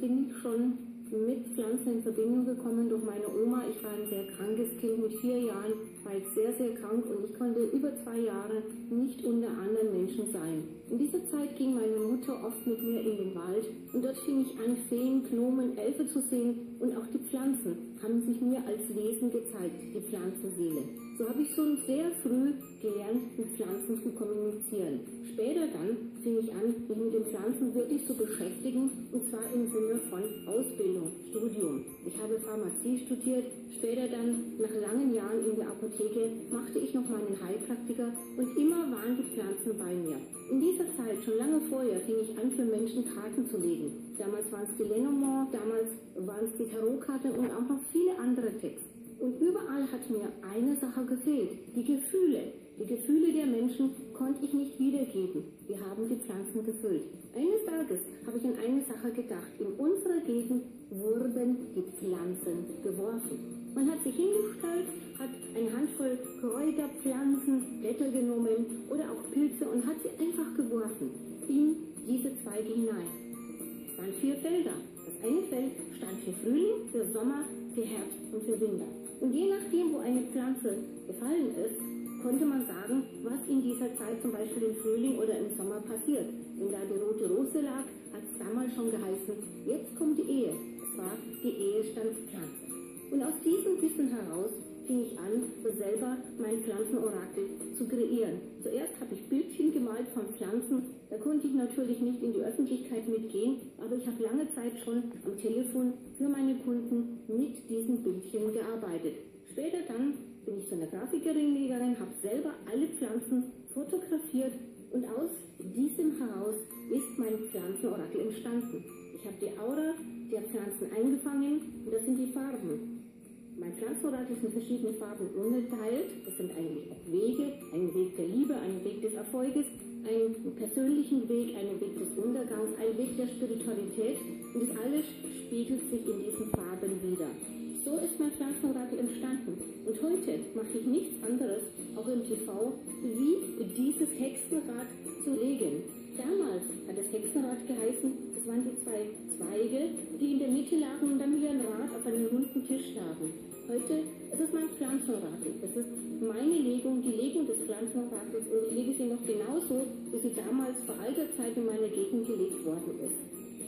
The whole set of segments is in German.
bin ich schon mit Pflanzen in Verbindung gekommen durch meine Oma. Ich war ein sehr krankes Kind. Mit 4 Jahren war ich sehr, sehr krank und ich konnte über 2 Jahre nicht unter anderen Menschen sein. In dieser Zeit ging meine Mutter oft mit mir in den Wald und dort fing ich an, Feen, Gnomen, Elfe zu sehen und auch die Pflanzen haben sich mir als Wesen gezeigt, die Pflanzenseele. So habe ich schon sehr früh gelernt, mit Pflanzen zu kommunizieren. Später dann fing ich an, mich mit den Pflanzen wirklich zu beschäftigen, und zwar im Sinne von Ausbildung, Studium. Ich habe Pharmazie studiert, später dann, nach langen Jahren in der Apotheke, machte ich noch meinen Heilpraktiker und immer waren die Pflanzen bei mir. In dieser Zeit, schon lange vorher, fing ich an, für Menschen Karten zu legen. Damals waren es die Lenormand, damals waren es die Tarotkarte und auch noch viele andere Texte. Und überall hat mir eine Sache gefehlt, die Gefühle. Die Gefühle der Menschen konnte ich nicht wiedergeben. Wir haben die Pflanzen gefüllt. Eines Tages habe ich an eine Sache gedacht. In unserer Gegend wurden die Pflanzen geworfen. Man hat sich hingestellt, hat eine Handvoll Kräuter, Pflanzen, Blätter genommen oder auch Pilze und hat sie einfach geworfen in diese Zweige hinein. Es waren 4 Felder. Das eine Feld stand für Frühling, für Sommer, für Herbst und für Winter. Und je nachdem, wo eine Pflanze gefallen ist, konnte man sagen, was in dieser Zeit zum Beispiel im Frühling oder im Sommer passiert. Wenn da die rote Rose lag, hat es damals schon geheißen, jetzt kommt die Ehe. Es war die Ehestandspflanze. Und aus diesem Wissen heraus fing ich an, selber mein Pflanzenorakel zu kreieren. Zuerst habe ich Bildchen gemalt von Pflanzen. Da konnte ich natürlich nicht in die Öffentlichkeit mitgehen, aber ich habe lange Zeit schon am Telefon für meine Kunden mit diesen Bildchen gearbeitet. Später dann bin ich zu einer Grafikerin gegangen, habe selber alle Pflanzen fotografiert und aus diesem heraus ist mein Pflanzenorakel entstanden. Ich habe die Aura der Pflanzen eingefangen und das sind die Farben. Mein Pflanzenorakel ist in verschiedene Farben unterteilt. Das sind eigentlich auch Wege, ein Weg der Liebe, ein Weg des Erfolges, einen persönlichen Weg, einen Weg des Untergangs, ein Weg der Spiritualität. Und das alles spiegelt sich in diesen Farben wieder. So ist mein Pflanzenorakel entstanden. Und heute mache ich nichts anderes, auch im TV, wie dieses Hexenrad zu legen. Damals hat das Hexenrad geheißen, es waren die 2 Zweige, die in der Mitte lagen und dann wie ein Rad auf einem runden Tisch lagen. Heute ist es mein Pflanzenorakel. Das ist meine Legung, die Legung des Pflanzenorakels, und ich lege sie noch genauso, wie sie damals vor alter Zeit in meiner Gegend gelegt worden ist.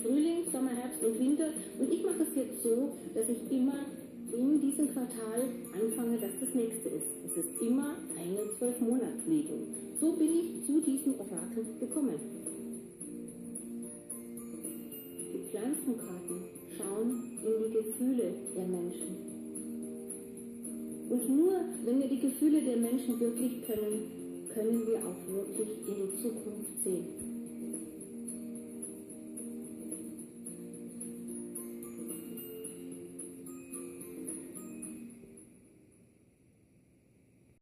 Frühling, Sommer, Herbst und Winter. Und ich mache es jetzt so, dass ich immer in diesem Quartal anfange, dass das nächste ist. Es ist immer eine 12-Monats-Legung. So bin ich zu diesem Orakel gekommen. Die Pflanzenkarten schauen in die Gefühle der Menschen. Und nur wenn wir die Gefühle der Menschen wirklich können, können wir auch wirklich in die Zukunft sehen.